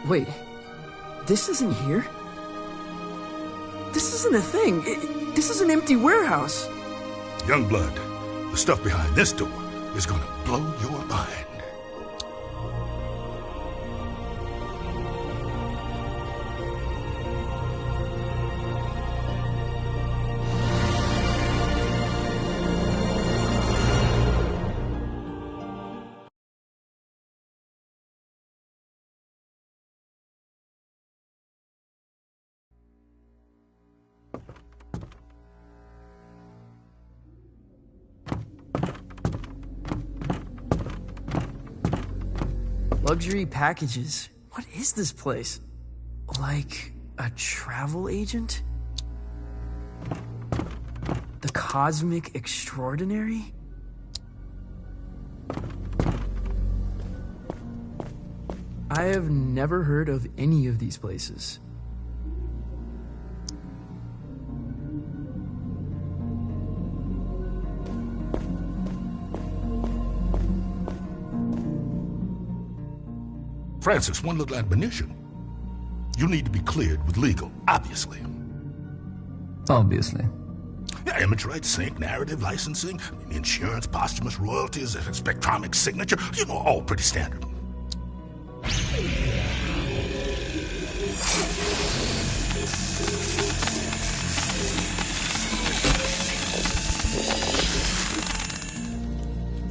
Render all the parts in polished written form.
Wait, this isn't here? This isn't a thing. This is an empty warehouse. Youngblood, the stuff behind this door is gonna blow your mind. Luxury packages. What is this place? Like a travel agent? The Cosmic Extraordinary? I have never heard of any of these places. Francis, one little admonition. You need to be cleared with legal, obviously. Obviously. Yeah, image rights, sync, narrative, licensing, insurance, posthumous royalties, spectromic signature, you know, all pretty standard.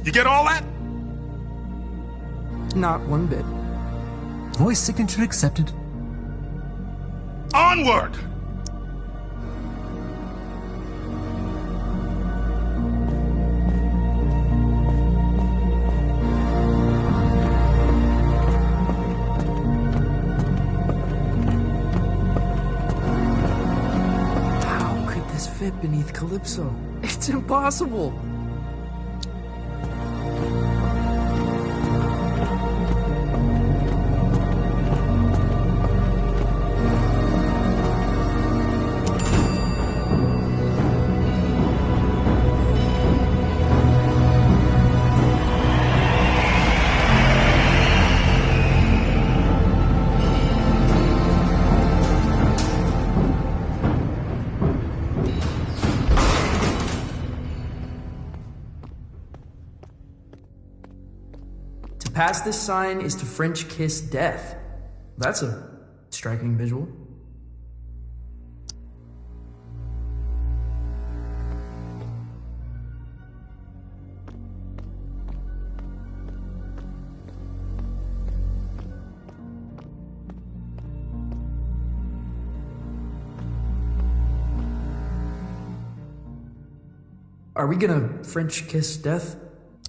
You get all that? Not one bit. Voice signature accepted. Onward! How could this fit beneath Calypso? It's impossible! Past this sign is to French kiss death. That's a striking visual. Are we gonna French kiss death?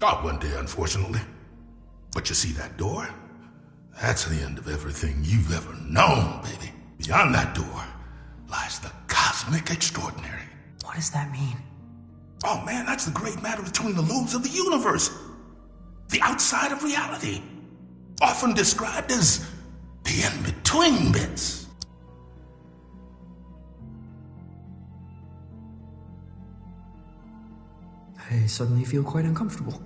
Oh, one day, unfortunately. But you see that door? That's the end of everything you've ever known, baby. Beyond that door lies the Cosmic Extraordinary. What does that mean? Oh man, that's the great matter between the lobes of the universe. The outside of reality. Often described as the in-between bits. I suddenly feel quite uncomfortable.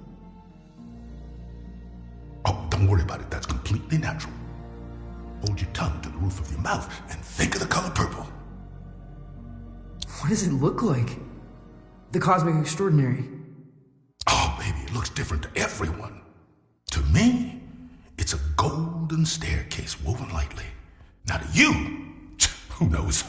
Oh, don't worry about it. That's completely natural. Hold your tongue to the roof of your mouth and think of the color purple. What does it look like? The Cosmic Extraordinary. Oh, baby, it looks different to everyone. To me, it's a golden staircase woven lightly. Now to you, who knows?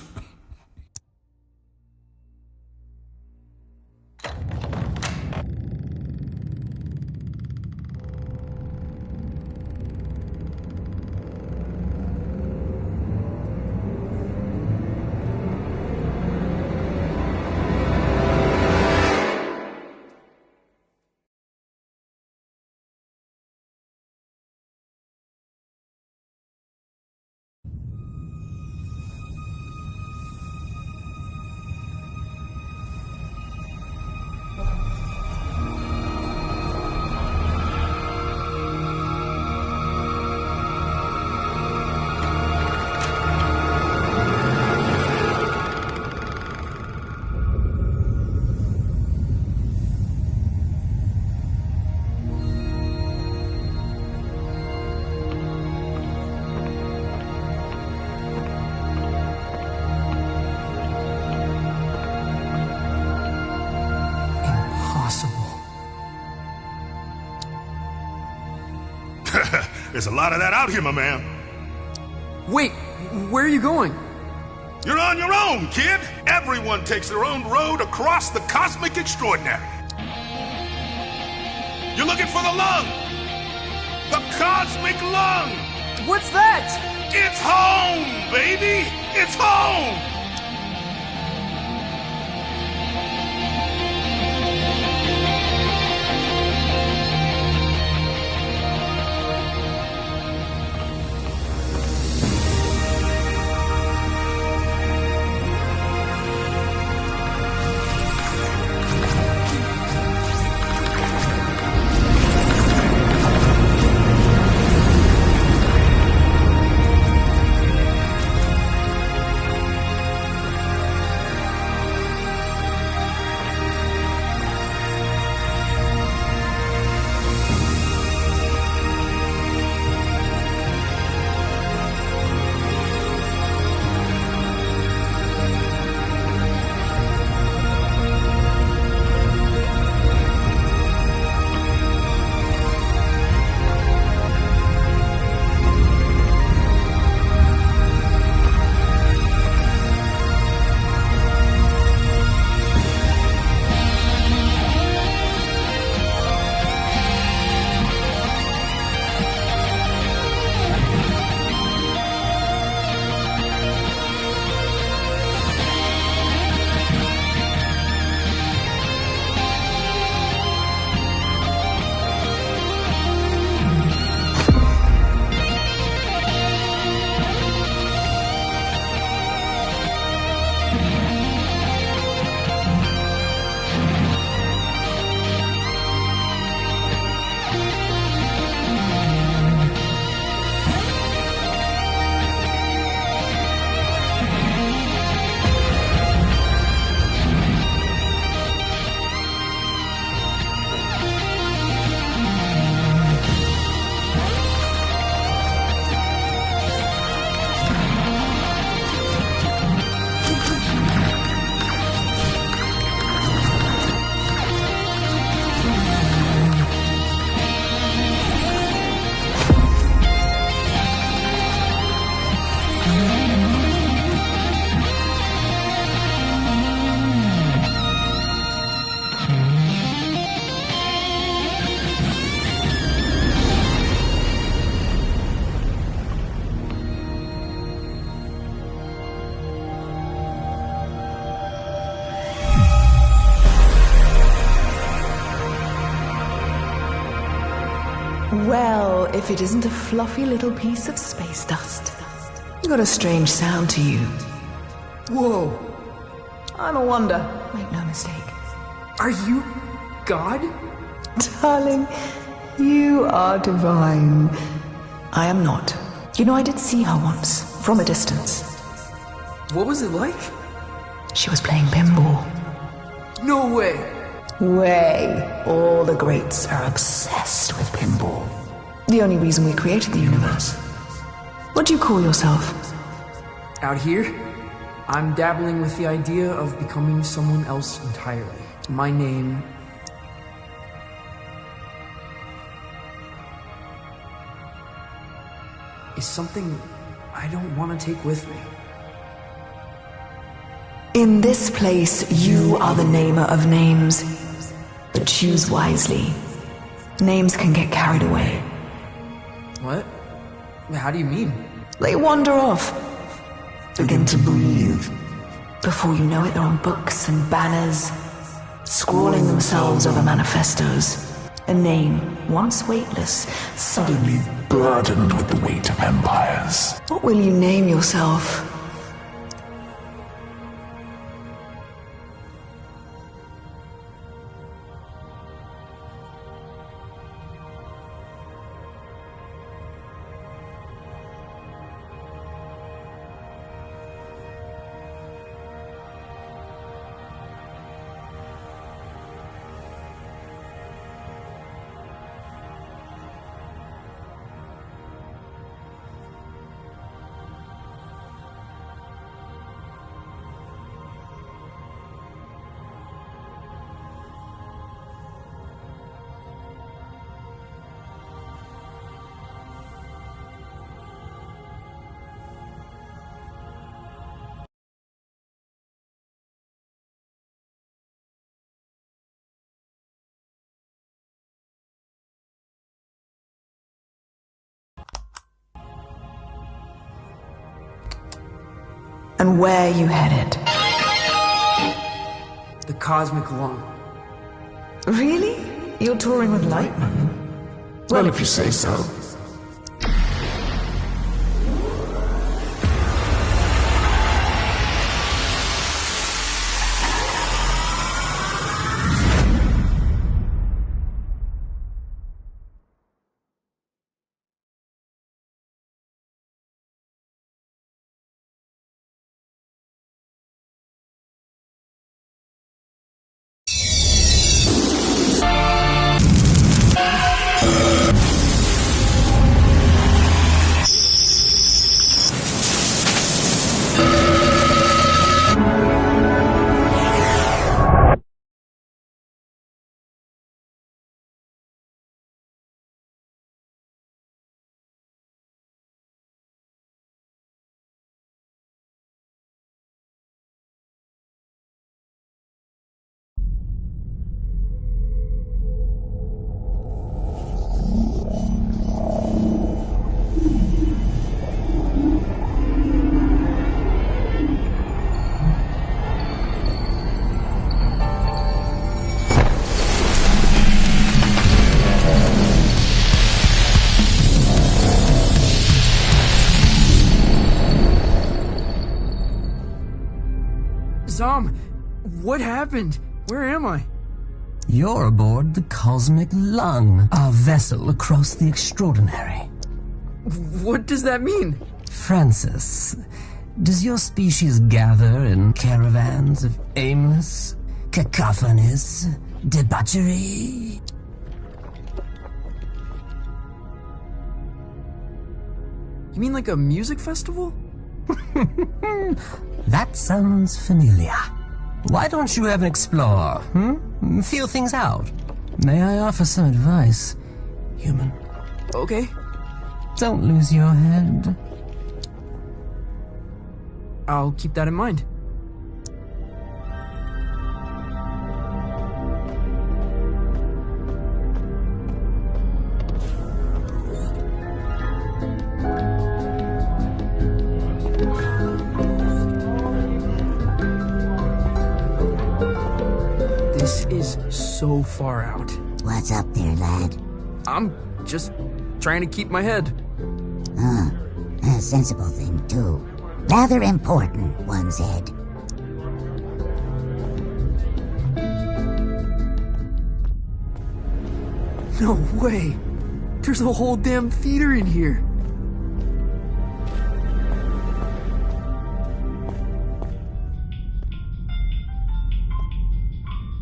There's a lot of that out here, my man. Wait, where are you going? You're on your own, kid. Everyone takes their own road across the cosmic extraordinary. You're looking for the lung. The cosmic lung. What's that? It's home, baby. It's home. Well, if it isn't a fluffy little piece of space dust. You got a strange sound to you. Whoa, I'm a wonder, make no mistake. are you God? Darling, you are divine. I am not. You know, I did see her once, from a distance. What was it like? She was playing pinball. No way. Way. All the greats are obsessed with pinball. The only reason we created the universe. What do you call yourself? Out here, I'm dabbling with the idea of becoming someone else entirely. My name is something I don't want to take with me. In this place, you are the namer of names. But choose wisely. Names can get carried away. What? How do you mean? They wander off. Begin to breathe. Before you know it, they're on books and banners, scrawling themselves over manifestos. A name, once weightless, suddenly burdened with the weight of empires. What will you name yourself? And where you headed? The Cosmic Lung. Really? You're touring with Lightman? Well, if you say so. Zom, what happened? Where am I? You're aboard the Cosmic Lung, our vessel across the extraordinary. What does that mean? Francis, does your species gather in caravans of aimless, cacophonous debauchery? You mean like a music festival? That sounds familiar. Why don't you ever explore, Feel things out. May I offer some advice, human? Okay. Don't lose your head. I'll keep that in mind. This is so far out. What's up there, lad? I'm just trying to keep my head. A sensible thing, too. Rather important, one said. No way! There's a whole damn theater in here!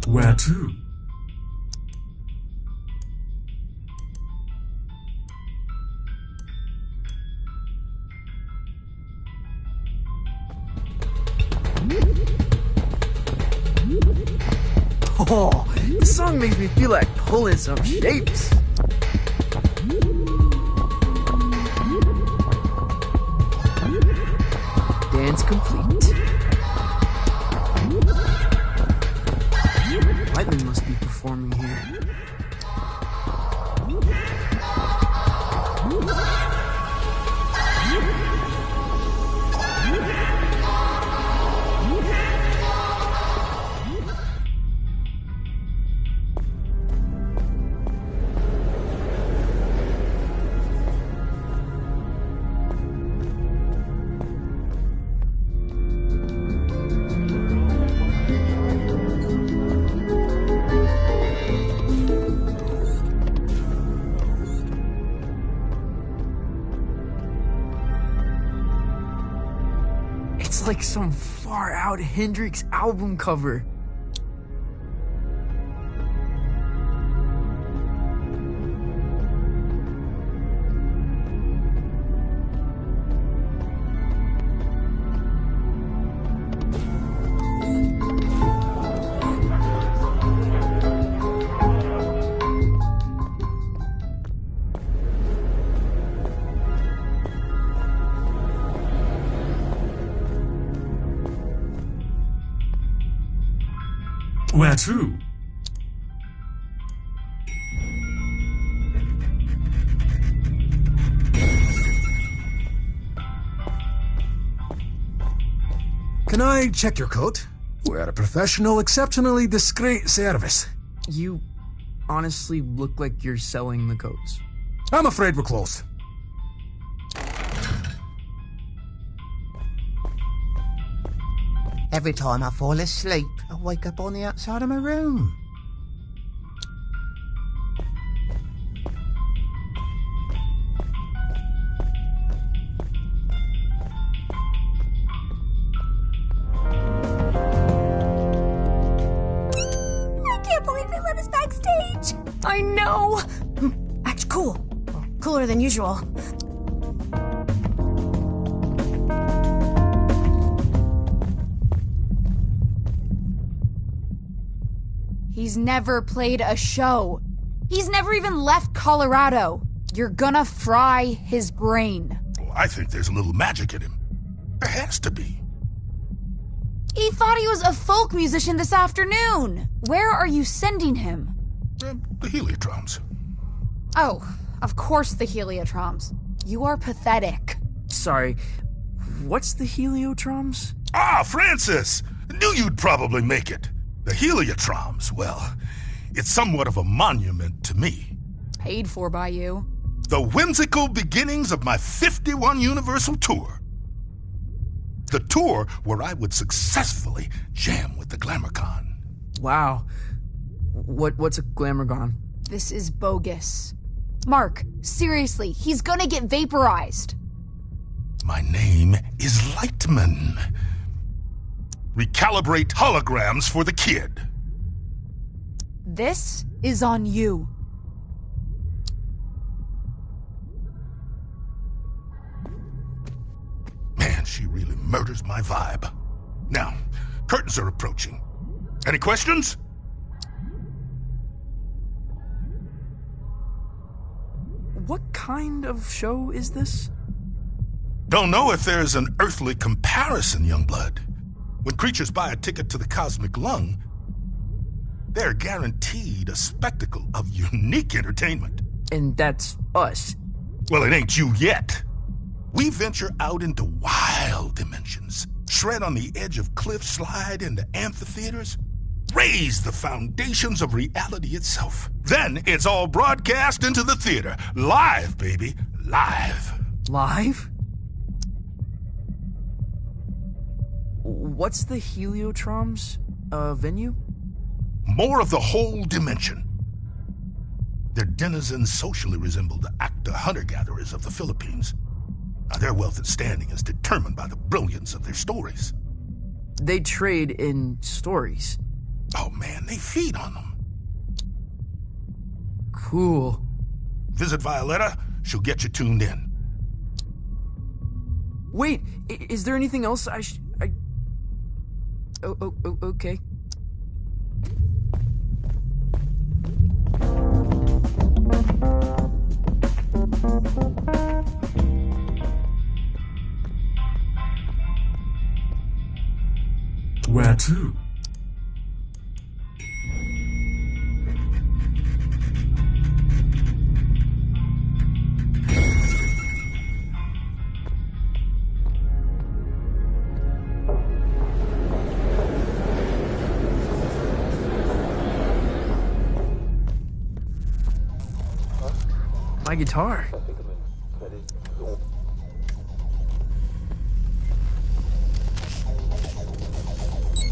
Where to? Oh, this song makes me feel like pulling some shapes. Dance complete. Lightman must be performing here. It's like some far out Hendrix album cover. Where to? Can I check your coat? We're a professional, exceptionally discreet service. You honestly look like you're selling the coats. I'm afraid we're closed. Every time I fall asleep, I wake up on the outside of my room. I can't believe they let us backstage! I know! Act cool. Cooler than usual. He's never played a show. He's never even left Colorado. You're gonna fry his brain. Well, I think there's a little magic in him. There has to be. He thought he was a folk musician this afternoon. Where are you sending him? The Heliotroms. Oh, of course the Heliotroms. You are pathetic. Sorry, what's the Heliotroms? Ah, Francis! Knew you'd probably make it. The Heliotroms, well, it's somewhat of a monument to me. Paid for by you. The whimsical beginnings of my 51 Universal Tour. The tour where I would successfully jam with the GlamourCon. Wow. What's a Glamourgon? This is bogus. Mark, seriously, he's gonna get vaporized. My name is Lightman. Recalibrate holograms for the kid. This is on you. Man, she really murders my vibe. Now, curtains are approaching. Any questions? What kind of show is this? Don't know if there's an earthly comparison, Youngblood. When creatures buy a ticket to the Cosmic Lung, they're guaranteed a spectacle of unique entertainment. And that's us. Well, it ain't you yet. We venture out into wild dimensions, shred on the edge of cliffs, slide into amphitheaters, raise the foundations of reality itself. Then it's all broadcast into the theater. Live, baby. Live. Live? What's the Heliotroms venue? More of the whole dimension. Their denizens socially resemble the Acta hunter-gatherers of the Philippines. Now, their wealth and standing is determined by the brilliance of their stories. They trade in stories. Oh man, they feed on them. Cool. Visit Violetta, she'll get you tuned in. Wait, is there anything else okay. Where to? My guitar.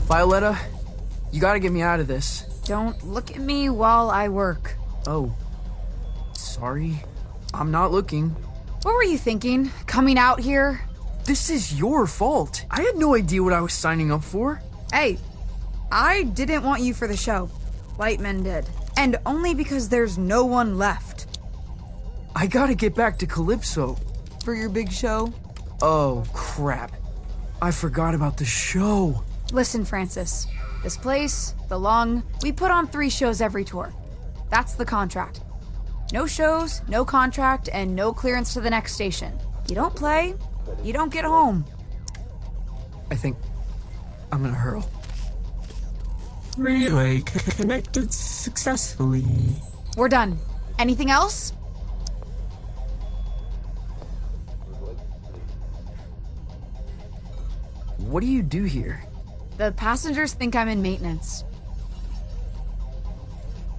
Violetta, you gotta get me out of this. Don't look at me while I work. Oh, sorry. I'm not looking. What were you thinking, coming out here? This is your fault. I had no idea what I was signing up for. Hey, I didn't want you for the show. Lightman did. And only because there's no one left. I gotta get back to Calypso. For your big show? Oh, crap. I forgot about the show. Listen, Francis. This place, the Lung, we put on 3 shows every tour. That's the contract. No shows, no contract, and no clearance to the next station. You don't play, you don't get home. I think I'm gonna hurl. Relay connected successfully. We're done. Anything else? what do you do here? The passengers think I'm in maintenance.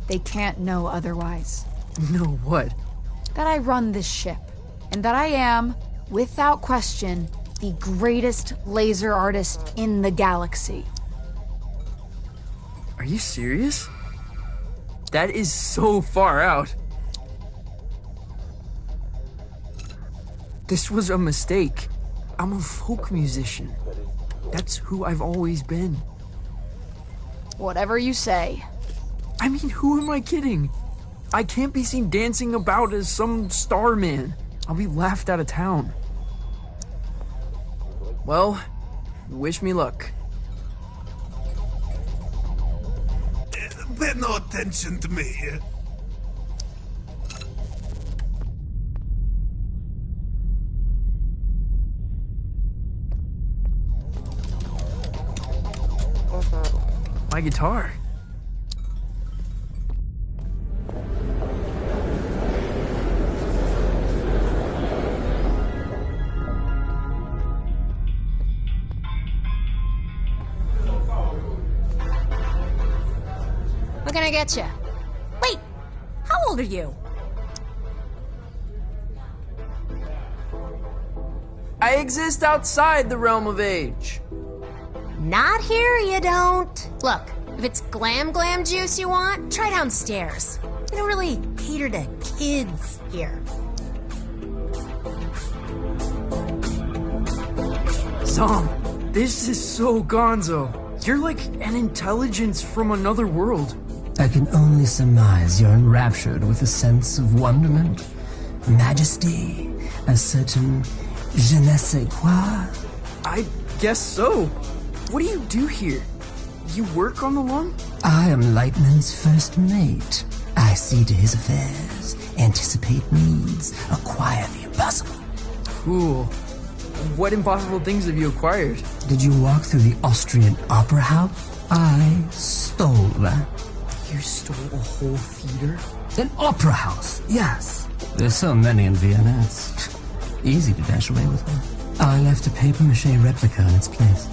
They can't know otherwise. No, what? That I run this ship, and that I am, without question, the greatest laser artist in the galaxy. Are you serious? That is so far out. This was a mistake. I'm a folk musician. That's who I've always been. Whatever you say. I mean, who am I kidding? I can't be seen dancing about as some star man. I'll be laughed out of town. Well, wish me luck. Pay no attention to me. My guitar. What can I get you? Wait, how old are you? I exist outside the realm of age. Not here, you don't. Look, if it's glam juice you want, try downstairs. We don't really cater to kids here. Zom, this is so gonzo. You're like an intelligence from another world. I can only surmise you're enraptured with a sense of wonderment, majesty, a certain je ne sais quoi. I guess so. What do you do here? You work on the Lung? I am Lightman's first mate. I see to his affairs, anticipate needs, acquire the impossible. Cool. What impossible things have you acquired? Did you walk through the Austrian Opera House? I stole that. You stole a whole theater? An opera house, yes. There's so many in Vienna, it's easy to dash away with one. I left a papier-mâché replica in its place.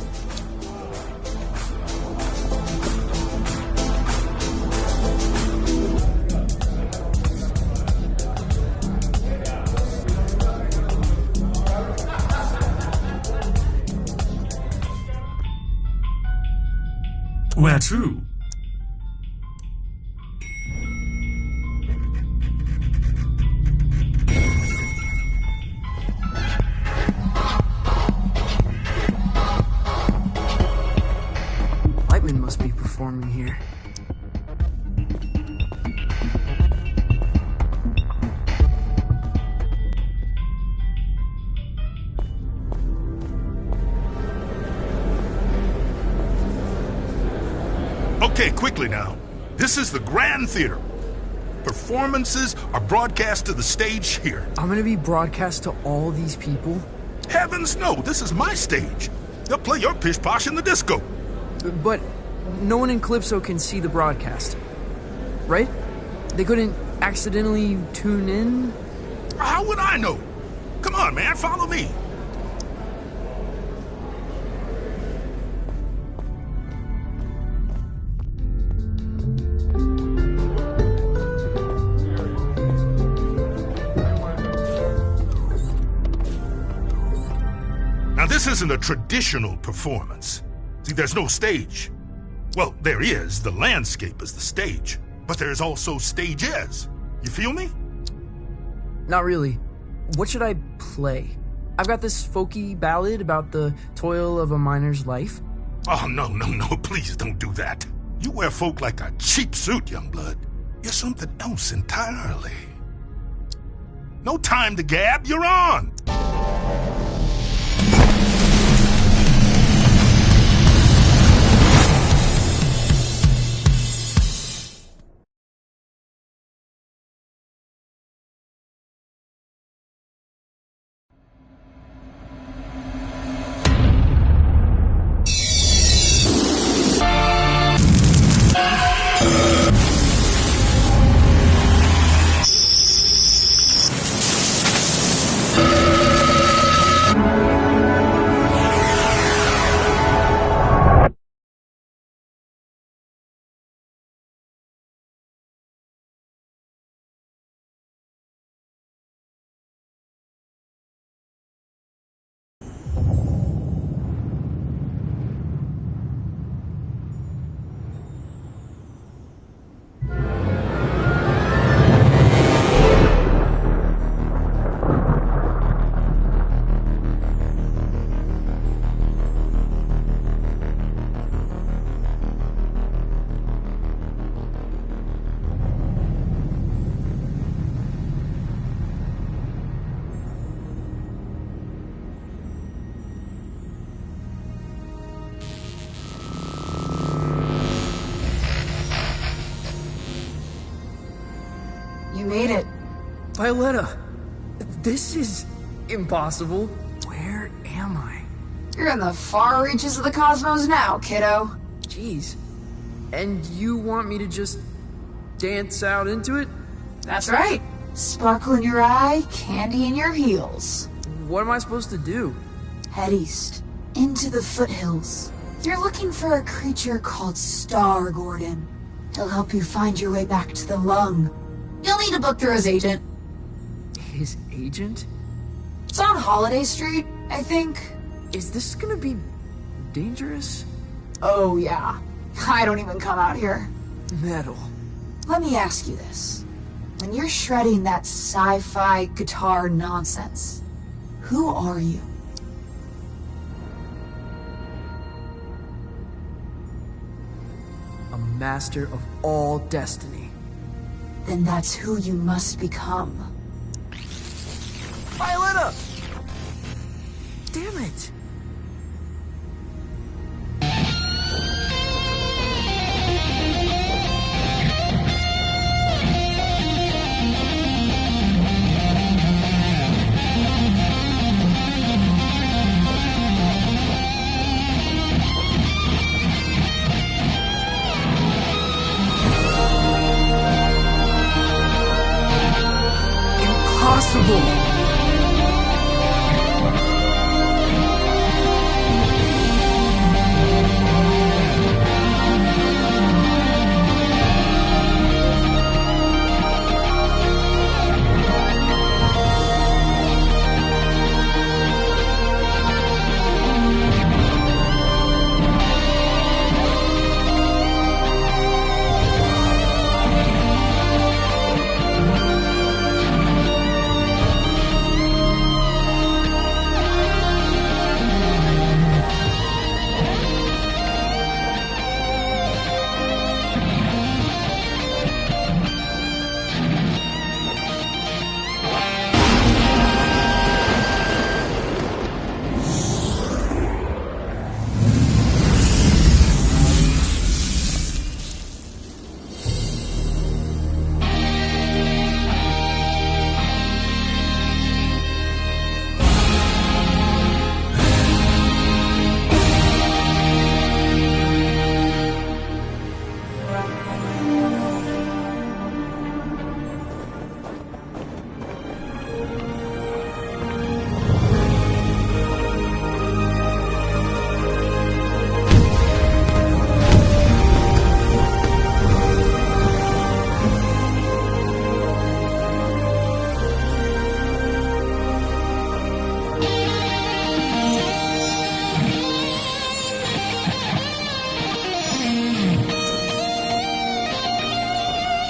Where to? Lightman must be performing here. Okay, quickly now. This is the Grand Theater. Performances are broadcast to the stage here. I'm gonna be broadcast to all these people? Heavens no, this is my stage. They'll play your pish posh in the disco. But no one in Calypso can see the broadcast, right? They couldn't accidentally tune in? How would I know? Come on, man, follow me. Now, this isn't a traditional performance. See, there's no stage. Well, there is. The landscape is the stage. But there's also stages. You feel me? Not really. What should I play? I've got this folky ballad about the toil of a miner's life. Oh, no, please don't do that. You wear folk like a cheap suit, young blood. You're something else entirely. No time to gab, you're on! You made it. Violetta, this is impossible. Where am I? You're in the far reaches of the cosmos now, kiddo. Jeez. And you want me to just dance out into it? That's right. Sparkle in your eye, candy in your heels. What am I supposed to do? Head east, into the foothills. You're looking for a creature called Star Gordon. He'll help you find your way back to the lung. You'll need a book through his agent. His agent? It's on Holiday Street, I think. Is this gonna be dangerous? Oh, yeah. I don't even come out here. Metal. Let me ask you this. When you're shredding that sci-fi guitar nonsense, who are you? A master of all destiny. Then that's who you must become. Violetta! Damn it! Impossible!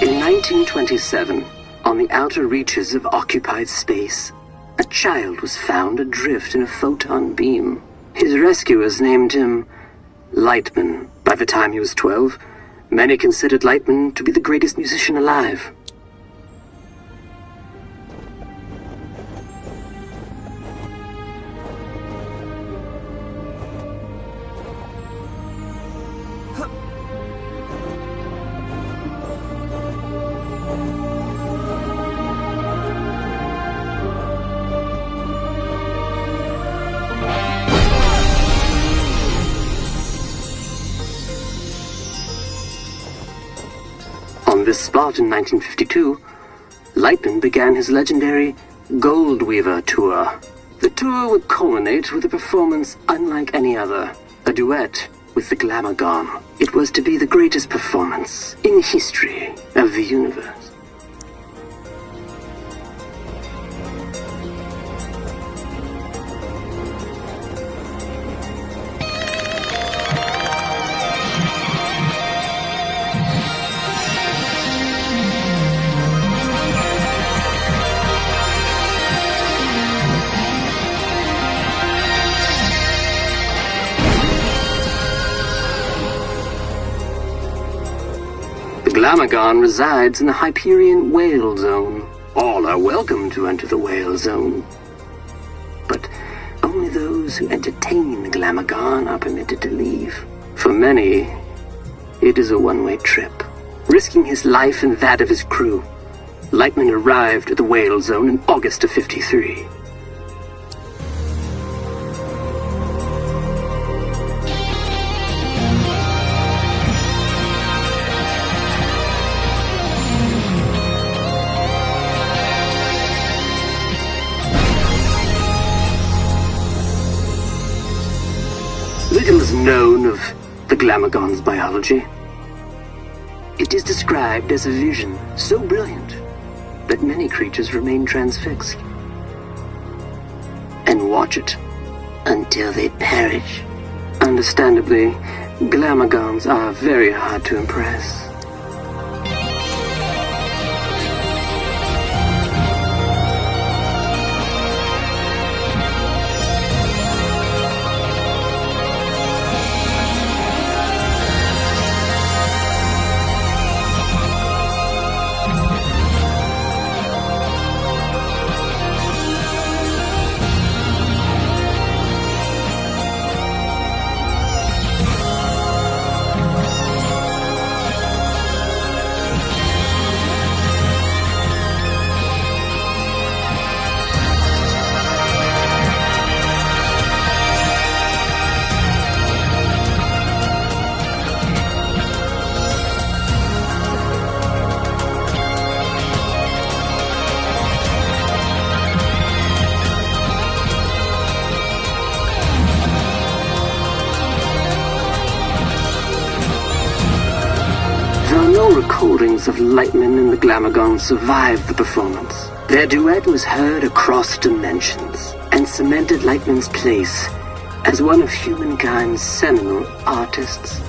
In 1927, on the outer reaches of occupied space, a child was found adrift in a photon beam. His rescuers named him Lightman. By the time he was 12, many considered Lightman to be the greatest musician alive. On this spot in 1952, Lightman began his legendary Gold Weaver Tour. The tour would culminate with a performance unlike any other, a duet with the Glamorgan. It was to be the greatest performance in the history of the universe. The Glamorgan resides in the Hyperion Whale Zone. All are welcome to enter the Whale Zone. But only those who entertain the Glamorgan are permitted to leave. For many, it is a one-way trip, risking his life and that of his crew. Lightman arrived at the Whale Zone in August of 53. Little is known of the Glamagons' biology. It is described as a vision so brilliant that many creatures remain transfixed and watch it until they perish. Understandably, Glamagons are very hard to impress. Recordings of Lightman and the Glamagons survived the performance. Their duet was heard across dimensions and cemented Lightman's place as one of humankind's seminal artists.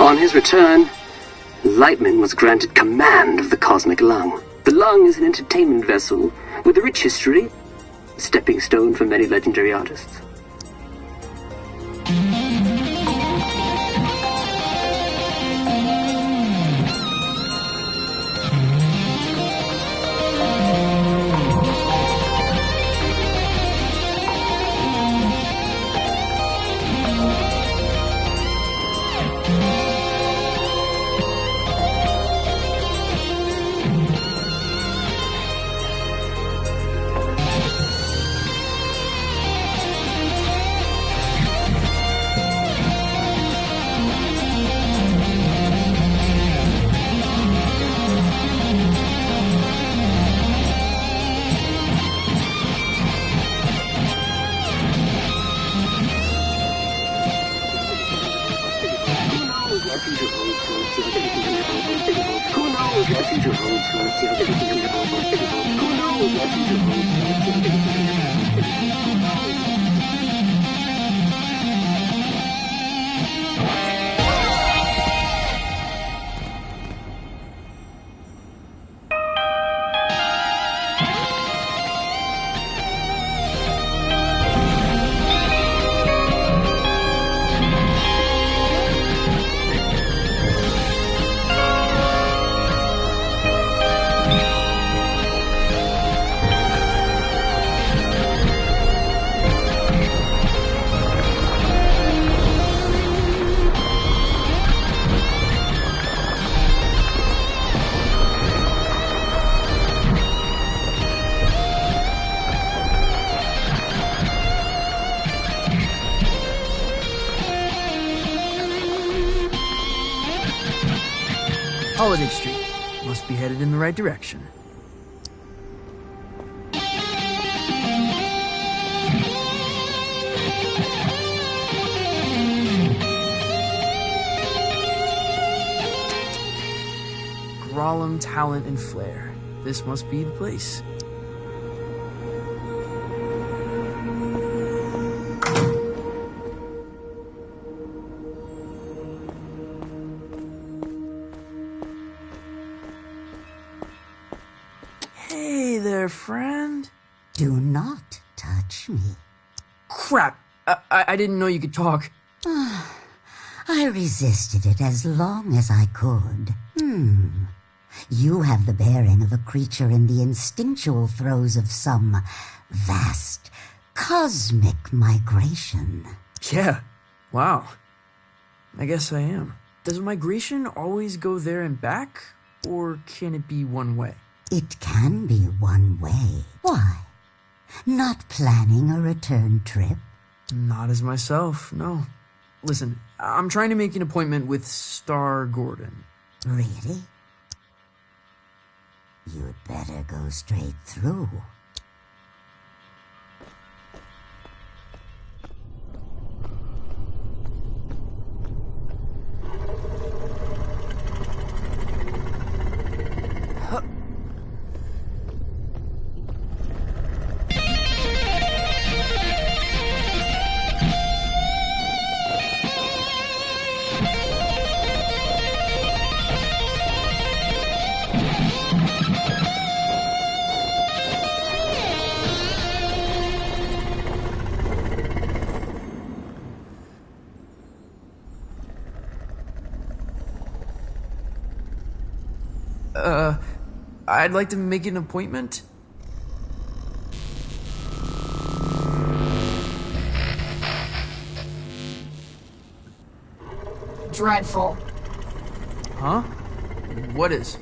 On his return, Lightman was granted command of the Cosmic Lung. The Lung is an entertainment vessel with a rich history, a stepping stone for many legendary artists. Holiday Street. Must be headed in the right direction. Thrallum, talent, and flair. This must be the place. Hey there, friend. Do not touch me. Crap! I didn't know you could talk. I resisted it as long as I could. You have the bearing of a creature in the instinctual throes of some vast cosmic migration. Yeah. Wow. I guess I am. Does migration always go there and back, or can it be one way? It can be one way. Why? Not planning a return trip? Not as myself, no. Listen, I'm trying to make an appointment with Star Gordon. Really? You'd better go straight through. I'd like to make an appointment. Dreadful. Huh? What is?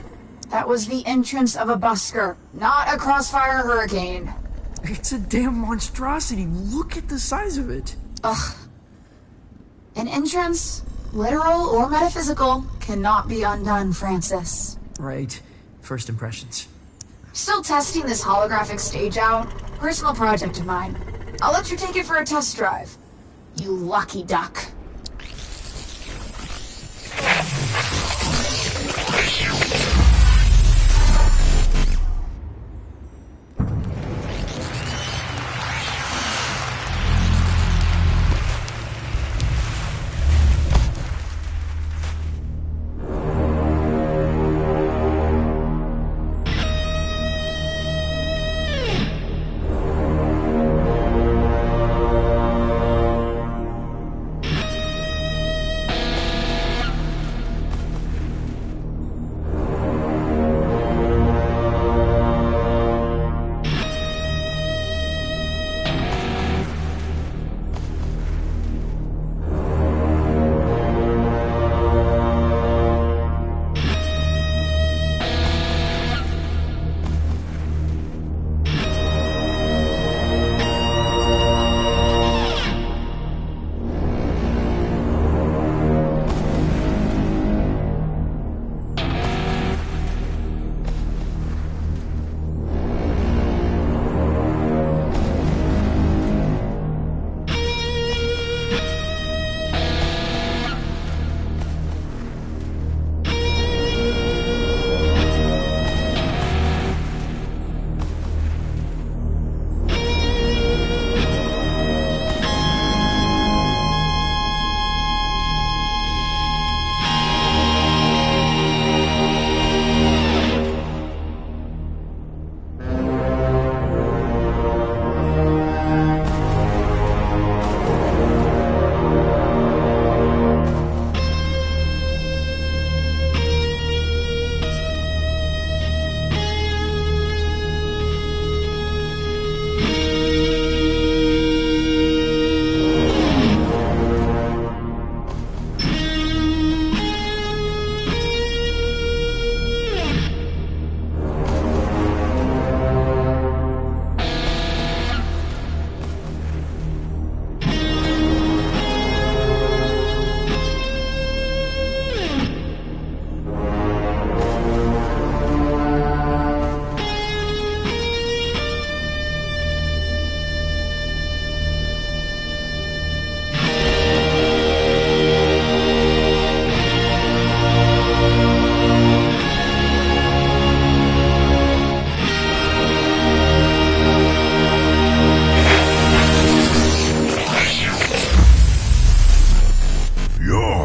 That was the entrance of a busker, not a crossfire hurricane. It's a damn monstrosity. Look at the size of it. Ugh. An entrance, literal or metaphysical, cannot be undone, Francis. Right. First impressions. Still testing this holographic stage out. Personal project of mine. I'll let you take it for a test drive. You lucky duck.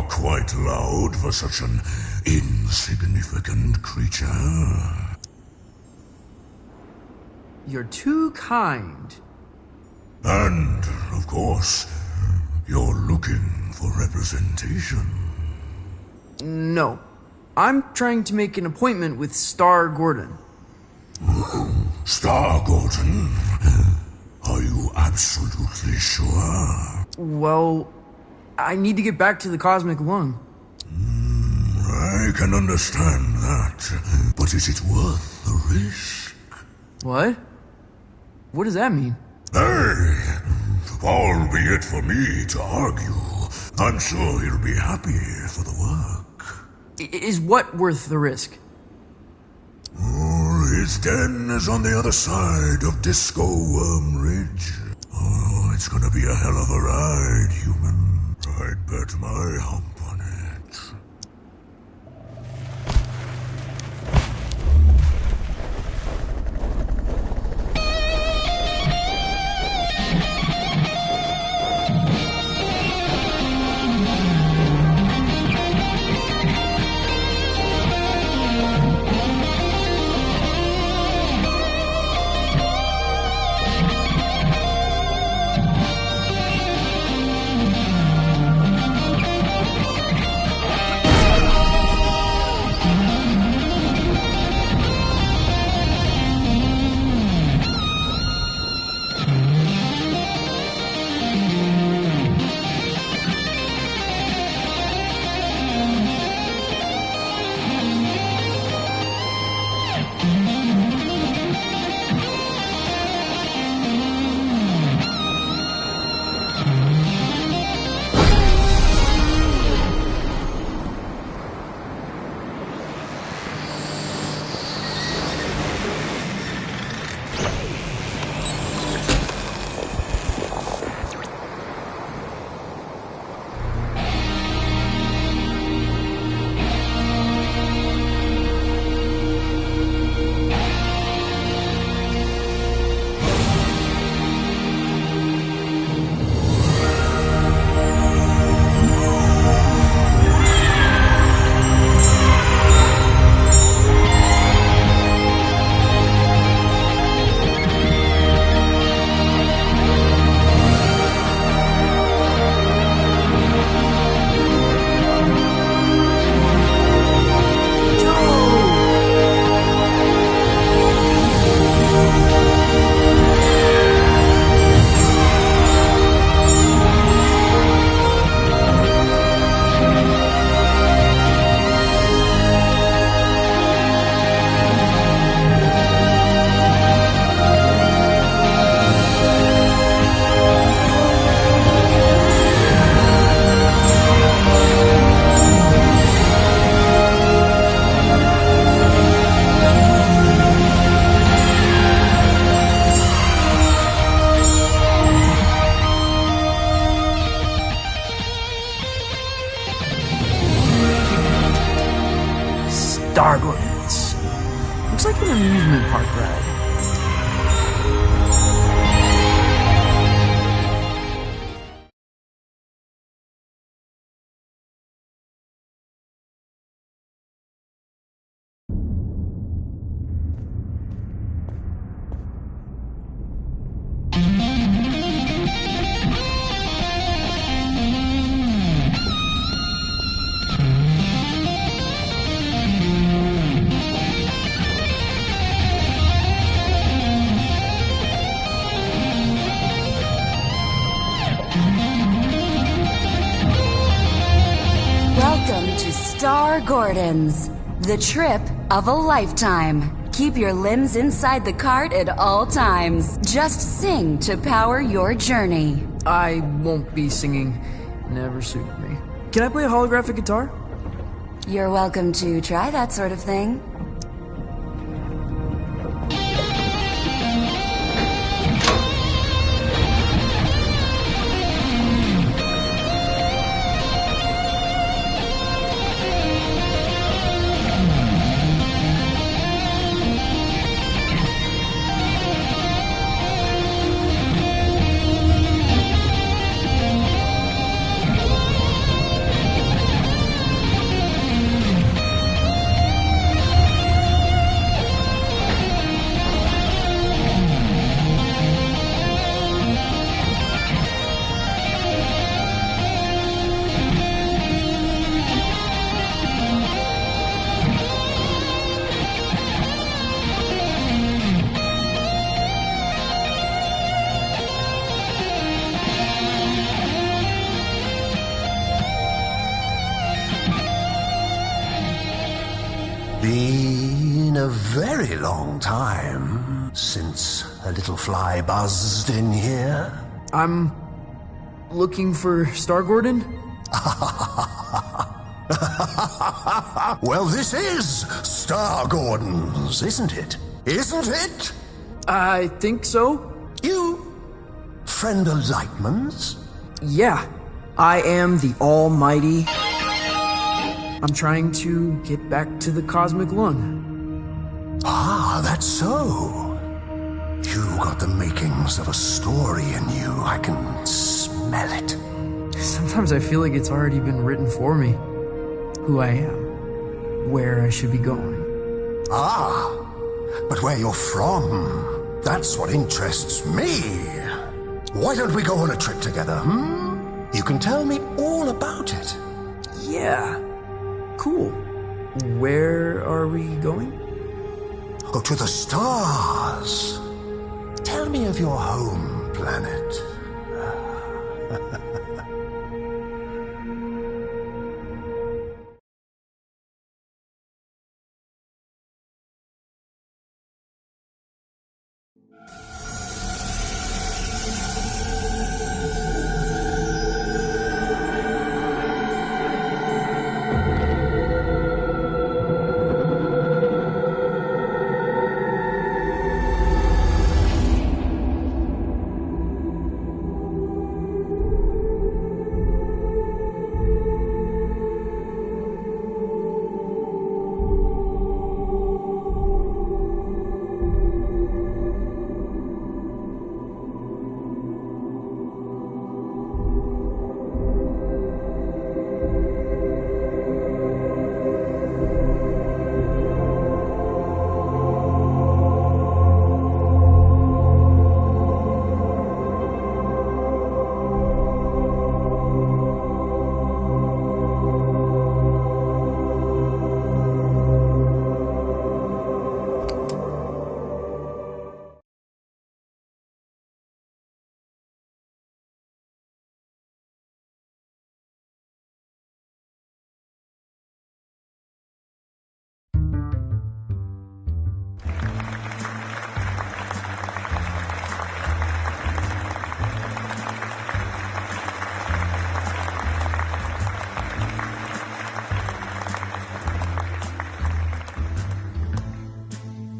are quite loud for such an insignificant creature. You're too kind. And, of course, you're looking for representation. No. I'm trying to make an appointment with Star Gordon. Star Gordon? Are you absolutely sure? Well, I need to get back to the Cosmic Lung. I can understand that, but is it worth the risk? What? What does that mean? Hey, albeit for me to argue, I'm sure he'll be happy for the work. Is what worth the risk? His den is on the other side of Disco Worm Ridge. Oh, it's gonna be a hell of a ride, human. I'd bet my hump on it. Star Gordons. Looks like an amusement park ride. Welcome to Star Gordons, the trip of a lifetime. Keep your limbs inside the cart at all times. Just sing to power your journey. I won't be singing. Never suited me. Can I play a holographic guitar? You're welcome to try that sort of thing. a very long time since a little fly buzzed in here. I'm looking for Star Gordon? Well, this is Star Gordon's, isn't it? Isn't it? I think so. You friend of Lightman's? Yeah, I am the Almighty. I'm trying to get back to the Cosmic Lung. Ah, that's so. You got the makings of a story in you. I can smell it. Sometimes I feel like it's already been written for me. Who I am. Where I should be going. Ah, but where you're from, that's what interests me. Why don't we go on a trip together, You can tell me all about it. Yeah. Cool. Where are we going? Oh, to the stars. Tell me of your home planet.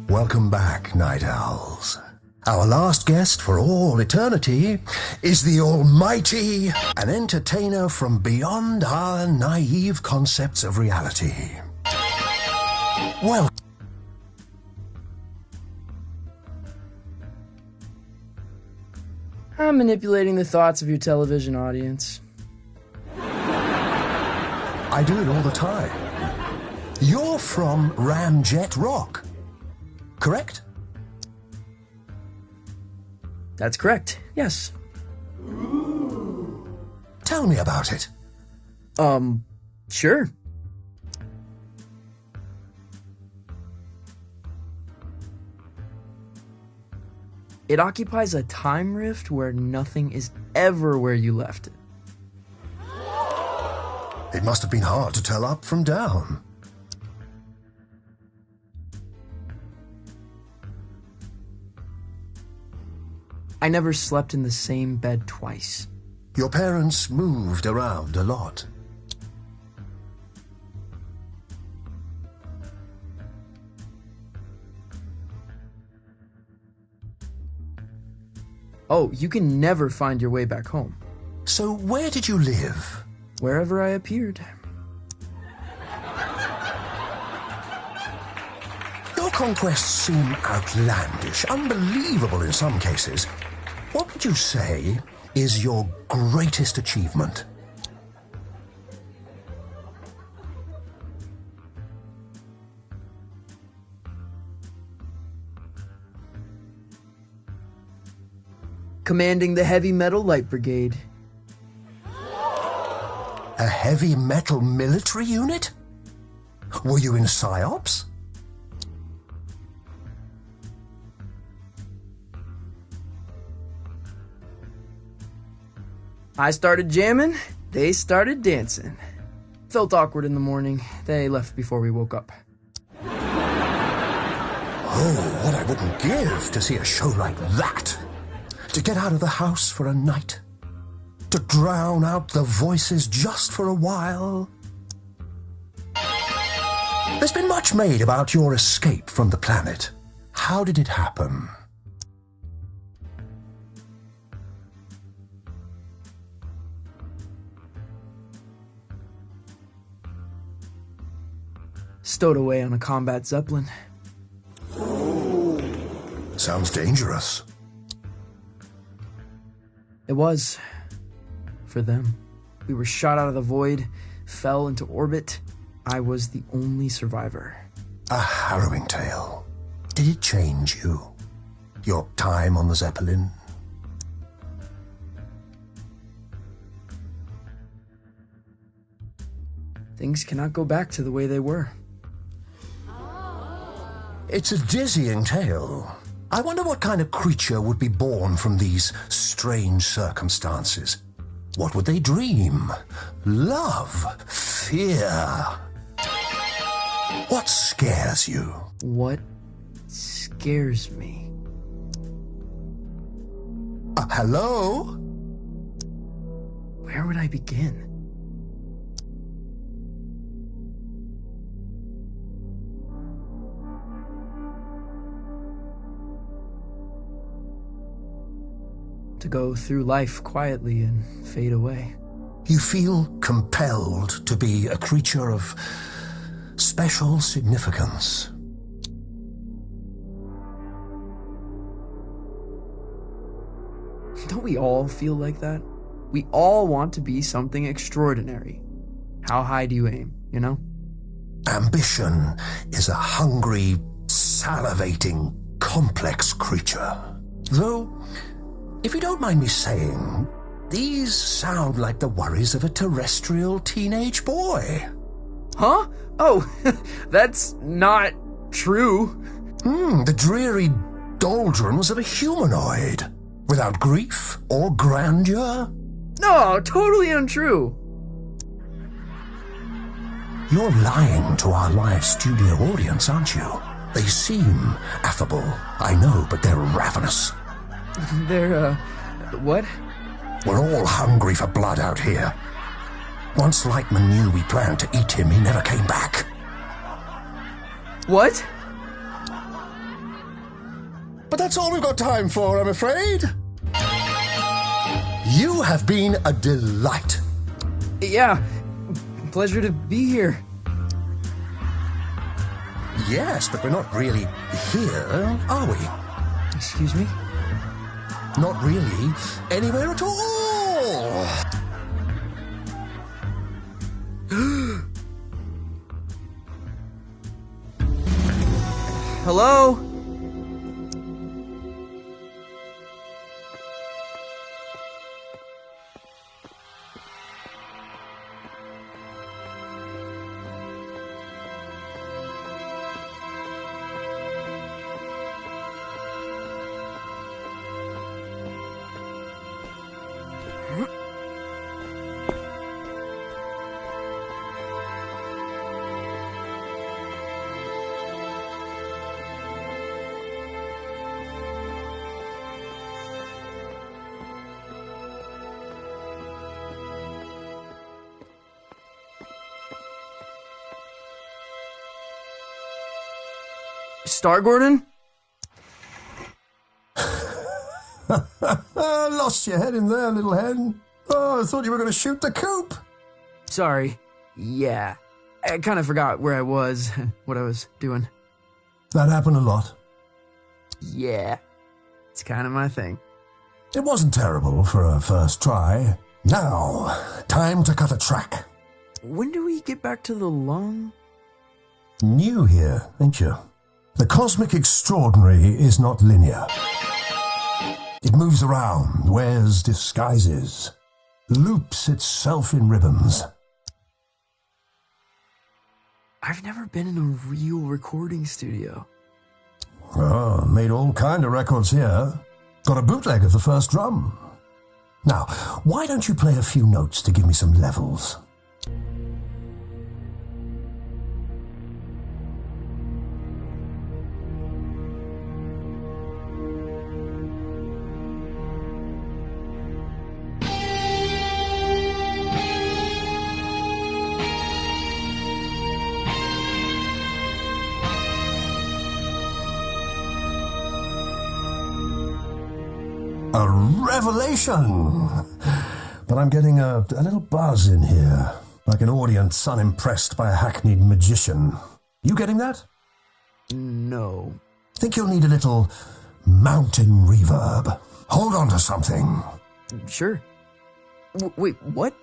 Welcome back, Night Owls. Our last guest for all eternity is the Almighty, an entertainer from beyond our naive concepts of reality. Well, I'm manipulating the thoughts of your television audience. I do it all the time. You're from Ramjet Rock, correct? That's correct, yes. Tell me about it. Sure. It occupies a time rift where nothing is ever where you left it. It must have been hard to tell up from down. I never slept in the same bed twice. Your parents moved around a lot. Oh, you can never find your way back home. So where did you live? Wherever I appeared. Your conquests seem outlandish, unbelievable in some cases. What would you say is your greatest achievement? Commanding the Heavy Metal Light Brigade. A heavy metal military unit? Were you in PSYOPs? I started jamming, they started dancing. Felt awkward in the morning. They left before we woke up. Oh, what I wouldn't give to see a show like that. To get out of the house for a night. To drown out the voices just for a while. There's been much made about your escape from the planet. How did it happen? Stowed away on a combat Zeppelin. Sounds dangerous. It was. For them. We were shot out of the void, fell into orbit. I was the only survivor. A harrowing tale. Did it change you? Your time on the Zeppelin? Things cannot go back to the way they were. It's a dizzying tale. I wonder what kind of creature would be born from these strange circumstances. What would they dream? Love? Fear? What scares you? What scares me? Hello? Where would I begin? To go through life quietly and fade away. You feel compelled to be a creature of special significance. Don't we all feel like that? We all want to be something extraordinary. How high do you aim, you know? Ambition is a hungry, salivating, complex creature. Though, if you don't mind me saying, these sound like the worries of a terrestrial teenage boy. Huh? Oh, that's not true. The dreary doldrums of a humanoid, without grief or grandeur. No, totally untrue. You're lying to our live studio audience, aren't you? They seem affable, I know, but they're ravenous. They're, what? We're all hungry for blood out here. Once Lightman knew we planned to eat him, he never came back. What? But that's all we've got time for, I'm afraid. You have been a delight. Yeah, pleasure to be here. Yes, but we're not really here, are we? Excuse me? Not really anywhere at all. Hello? Star Gordon? Lost your head in there, little hen. Oh, I thought you were going to shoot the coop. Sorry. Yeah. I kind of forgot where I was, what I was doing. That happened a lot. Yeah. It's kind of my thing. It wasn't terrible for a first try. Now, time to cut a track. When do we get back to the lung? New here, ain't you? The cosmic extraordinary is not linear. It moves around, wears disguises, loops itself in ribbons. I've never been in a real recording studio. Oh, made all kind of records here. Got a bootleg of the first drum. Now, why don't you play a few notes to give me some levels? A revelation! But I'm getting a little buzz in here, like an audience unimpressed by a hackneyed magician. You getting that? No. Think you'll need a little mountain reverb. Hold on to something. Sure. Wait, what?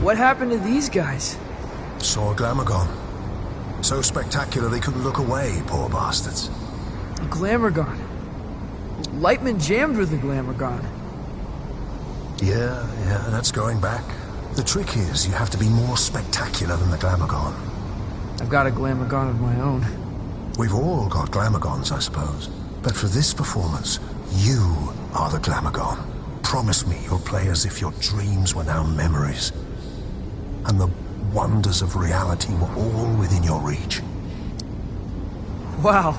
What happened to these guys? Saw a Glamorgon. So spectacular they couldn't look away, poor bastards. A Glamorgon. Lightman jammed with a Glamorgon. Yeah, that's going back. The trick is you have to be more spectacular than the Glamorgon. I've got a Glamorgon of my own. We've all got Glamorgons, I suppose. But for this performance, you are the Glamorgon. Promise me you'll play as if your dreams were now memories. And the wonders of reality were all within your reach. Wow.